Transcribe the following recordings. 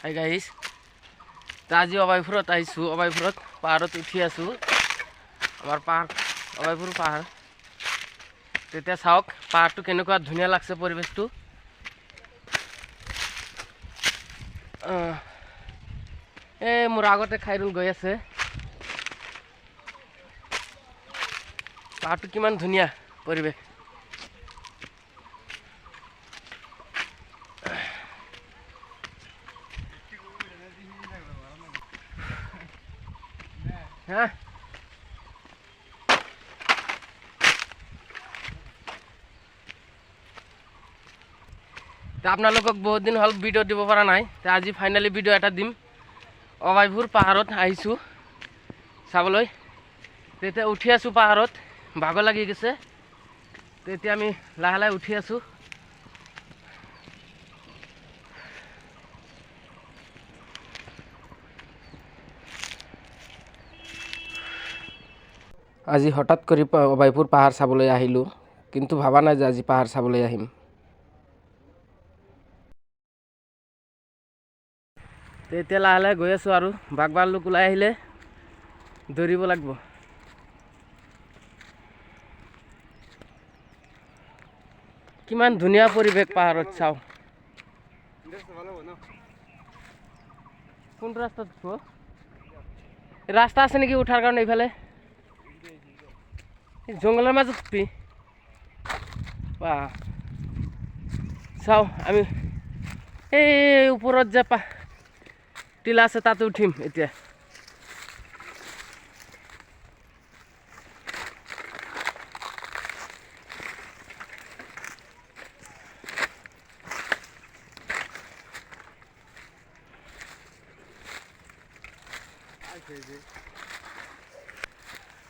Hi guys, আজি অবাইপুৰত আহিছোঁ। অবাইপুৰত পাহাৰত উঠি আছোঁ। আমাৰ পাহাৰ অবাইপুৰ পাহাৰ। তেতিয়া চাওক পাহাৰটো কেনেকুৱা ধুনীয়া লাগছে পৰিৱেশটো। মোৰ আগতে খাইৰুল গৈ আছে। পাহাৰটো কিমান ধুনীয়া পৰিৱেশ। হা আপোনালোকক বহুত দিন হ'ল ভিডিঅ' দিব পৰা নাই। আজি ফাইনেলি ভিডিঅ' এটা দিম। অবাইপুৰ পাহাৰত আহিছোঁ চাবলৈ। তেতিয়া উঠি আছোঁ পাহাৰত, ভাগৰ লাগি গৈছে। তেতিয়া আমি লাহে লাহে উঠি আছোঁ। আজি হঠাৎ কৰি অবাইপুৰ পাহাৰ চাবলৈ আহিলোঁ, কিন্তু ভবা নাই যে আজি পাহাৰ চাবলৈ আহিম। এতিয়া লাহে লাহে গৈ আছোঁ আৰু বাঘ ভালুক ওলাই আহিলে দৌৰিব লাগিব। কিমান ধুনীয়া পৰিৱেশ পাহাৰত চাওঁ। কোনটো ৰাস্তাত উঠিব? ৰাস্তা আছে নেকি উঠাৰ কাৰণে? এইফালে জংঘলৰ মাজত উঠবি। চাওঁ আমি এই ওপৰত যে টিলা আছে তাতে উঠিম এতিয়া।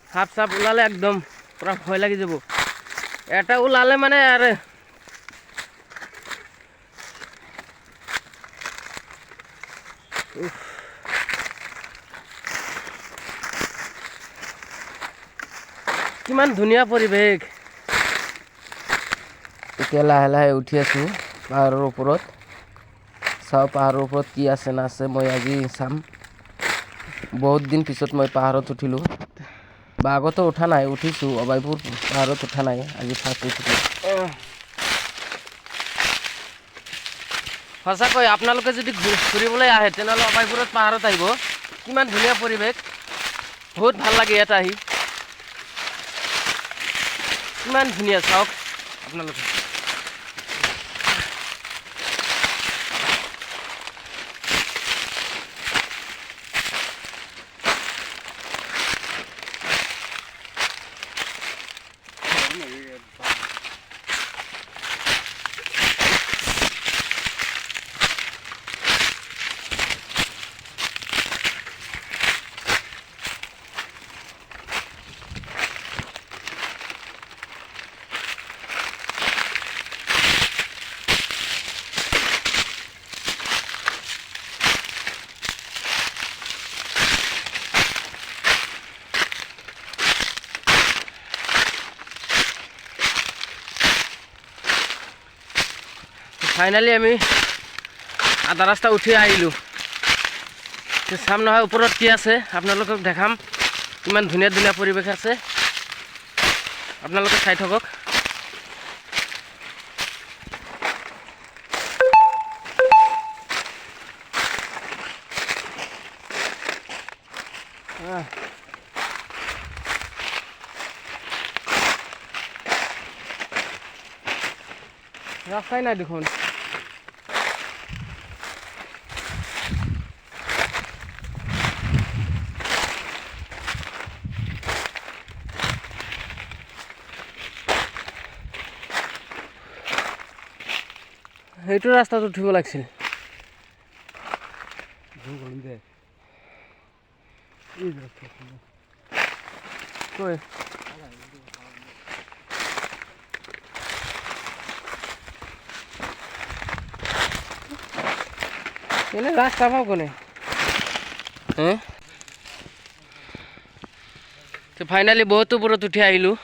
সাপ চাপ ওলালে একদম পুৰা ভয় লাগি যাব। এটা ওলালে মানে আৰু কিমান ধুনীয়া পৰিৱেশ। এতিয়া লাহে লাহে উঠি আছোঁ পাহাৰৰ ওপৰত। চাওঁ পাহাৰৰ ওপৰত কি আছে নাছে, মই আজি চাম। বহুত দিন পিছত মই পাহাৰত উঠিলোঁ, বা আগতে উঠা নাই, উঠিছোঁ অবাইপুৰ পাহাৰত উঠা নাই, আজি ফাৰ্ষ্ট উঠিছোঁ। সঁচাকৈ আপোনালোকে যদি ফুৰিবলৈ আহে তেনেহ'লে অবাইপুৰত পাহাৰত আহিব। কিমান ধুনীয়া পৰিৱেশ, বহুত ভাল লাগে ইয়াত আহি। কিমান ধুনীয়া চাওক আপোনালোকে। ফাইনেলি আমি আধা ৰাস্তা উঠি আহিলোঁ। চাম নহয় ওপৰত কি আছে, আপোনালোকক দেখাম। কিমান ধুনীয়া ধুনীয়া পৰিৱেশ আছে, আপোনালোকে চাই থাকক। ৰাস্তাই নাই দেখোন। সেইটো ৰাস্তাত উঠিব লাগিছিল। এনে ৰাস্তা পাব কোনে? ফাইনেলি বহুত ওপৰত উঠি আহিলোঁ।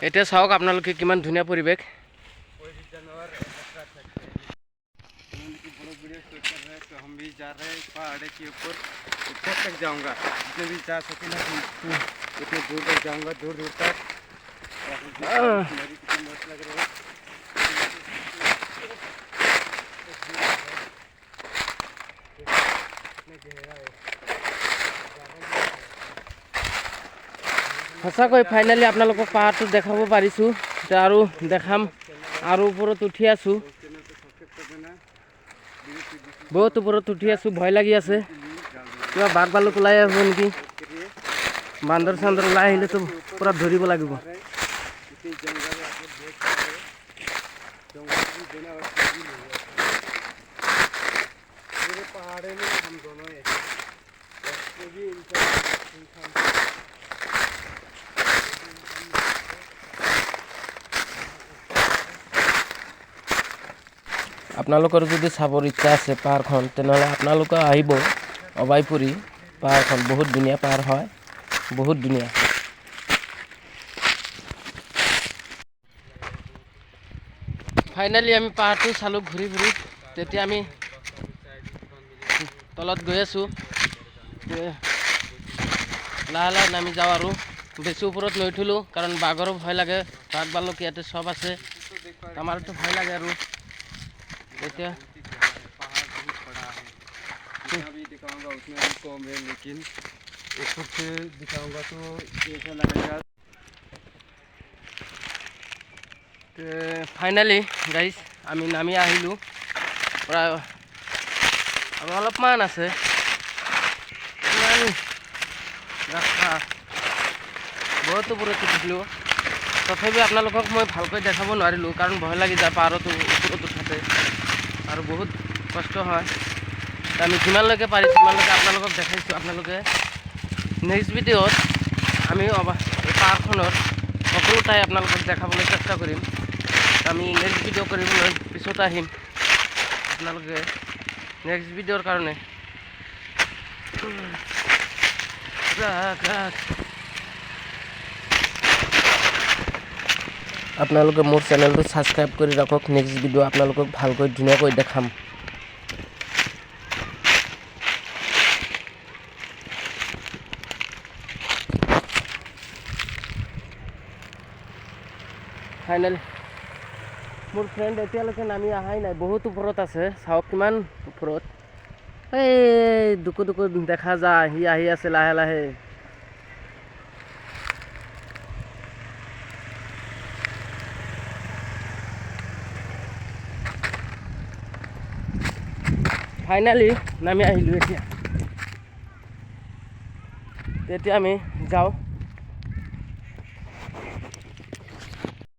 এতিয়া চাওক আপোনালোকে কিমান ধুনীয়া পৰিৱেশ। तो हम भी जा रहे हैं पहाड़ के ऊपर, ऊपर तक जाऊंगा जितने भी जा सके ना उतने दूर तक जाऊंगा, दूर दूर तक। मेरी कितनी मस्त लग रही है। সঁচাকৈ ফাইনেলি আপোনালোকক পাহাৰটো দেখাব পাৰিছোঁ আৰু দেখাম আৰু ওপৰত উঠি আছোঁ, বহুত ওপৰত উঠি আছোঁ, ভয় লাগি আছে কিবা বাঘ ভালুক ওলাই আহিব নেকি, বান্দৰ চান্দৰ ওলাই আহিলেতো পূৰা ধৰিব লাগিব। আপোনালোকৰ যদি চাবৰ ইচ্ছা আছে পাহাৰখন, তেনেহ'লে আপোনালোকে আহিব অবাইপুৰী। পাহাৰখন বহুত ধুনীয়া পাহাৰ হয়, বহুত ধুনীয়া। ফাইনেলি আমি পাহাৰটো চালোঁ ঘূৰি ঘূৰি। তেতিয়া আমি তলত গৈ আছোঁ, লাহে লাহে নামি যাওঁ আৰু বেছি ওপৰত নুঠিলোঁ কাৰণ বাঘৰো ভয় লাগে, বাঘ ভালুক ইয়াতে চব আছে, আমাৰতো ভয় লাগে আৰু। এতিয়া भी दिखाऊंगा उसमें भी कम है, लेकिन ऊपर से दिखाऊंगा तो ऐसा लगेगा। ফাইনেলি গাইজ আমি নামি আহিলোঁ, প্ৰায় আৰু অলপমান আছে, ইমান ৰাস্তা বহুত ওপৰত উঠিছিলোঁ। তথাপি আপোনালোকক মই ভালকৈ দেখাব নোৱাৰিলোঁ কাৰণ ভয় লাগি যায় পাহাৰত ওপৰত উঠাতে আৰু বহুত কষ্ট হয়। আমি যিমানলৈকে পাৰিছোঁ সিমানলৈকে আপোনালোকক দেখাইছোঁ। আপোনালোকে নেক্সট ভিডিঅ'ত আমি এই পাহাৰখনৰ সকলো ঠাই আপোনালোকক দেখাবলৈ চেষ্টা কৰিম। আমি নেক্সট ভিডিঅ' কৰিবলৈ পিছত আহিম, আপোনালোকে নেক্সট ভিডিঅ'ৰ কাৰণে আপোনালোকে মোৰ চেনেলটো ছাবস্ক্ৰাইব কৰি ৰাখক। নেক্সট ভিডিঅ' আপোনালোকক ভালকৈ ধুনীয়াকৈ দেখাম। ফাইনেল মোৰ ফ্ৰেণ্ড এতিয়ালৈকে নামি অহাই নাই, বহুত ওপৰত আছে, চাওক কিমান ওপৰত। এই দুকু দুকু দেখা যায়, সি আহি আছে লাহে লাহে। ফাইনেলি নামি আহিলোঁ। এতিয়া আমি যাওঁ।